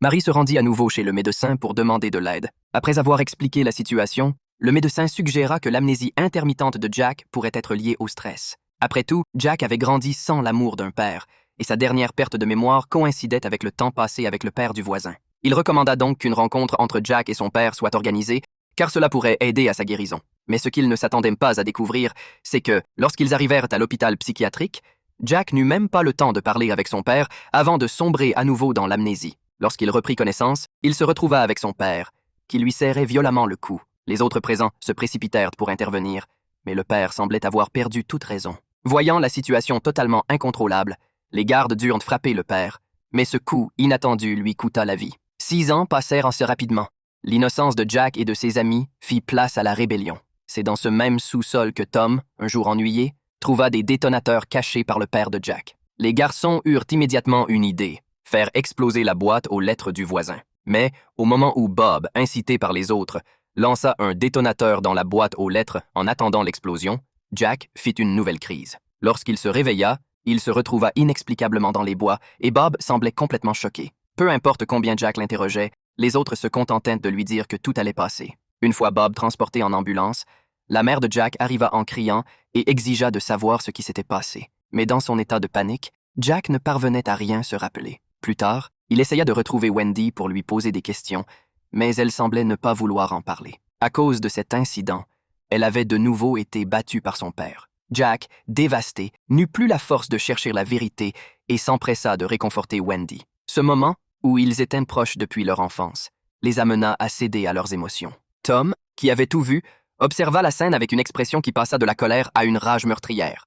Marie se rendit à nouveau chez le médecin pour demander de l'aide. Après avoir expliqué la situation, le médecin suggéra que l'amnésie intermittente de Jack pourrait être liée au stress. Après tout, Jack avait grandi sans l'amour d'un père, et sa dernière perte de mémoire coïncidait avec le temps passé avec le père du voisin. Il recommanda donc qu'une rencontre entre Jack et son père soit organisée, car cela pourrait aider à sa guérison. Mais ce qu'il ne s'attendait pas à découvrir, c'est que, lorsqu'ils arrivèrent à l'hôpital psychiatrique, Jack n'eut même pas le temps de parler avec son père avant de sombrer à nouveau dans l'amnésie. Lorsqu'il reprit connaissance, il se retrouva avec son père, qui lui serrait violemment le cou. Les autres présents se précipitèrent pour intervenir, mais le père semblait avoir perdu toute raison. Voyant la situation totalement incontrôlable, les gardes durent frapper le père, mais ce coup inattendu lui coûta la vie. 6 ans passèrent assez rapidement. L'innocence de Jack et de ses amis fit place à la rébellion. C'est dans ce même sous-sol que Tom, un jour ennuyé, trouva des détonateurs cachés par le père de Jack. Les garçons eurent immédiatement une idée, faire exploser la boîte aux lettres du voisin. Mais, au moment où Bob, incité par les autres, lança un détonateur dans la boîte aux lettres en attendant l'explosion, Jack fit une nouvelle crise. Lorsqu'il se réveilla, il se retrouva inexplicablement dans les bois et Bob semblait complètement choqué. Peu importe combien Jack l'interrogeait, les autres se contentaient de lui dire que tout allait passer. Une fois Bob transporté en ambulance, la mère de Jack arriva en criant et exigea de savoir ce qui s'était passé. Mais dans son état de panique, Jack ne parvenait à rien se rappeler. Plus tard, il essaya de retrouver Wendy pour lui poser des questions, mais elle semblait ne pas vouloir en parler. À cause de cet incident, elle avait de nouveau été battue par son père. Jack, dévasté, n'eut plus la force de chercher la vérité et s'empressa de réconforter Wendy. Ce moment, où ils étaient proches depuis leur enfance, les amena à céder à leurs émotions. Tom, qui avait tout vu, observa la scène avec une expression qui passa de la colère à une rage meurtrière.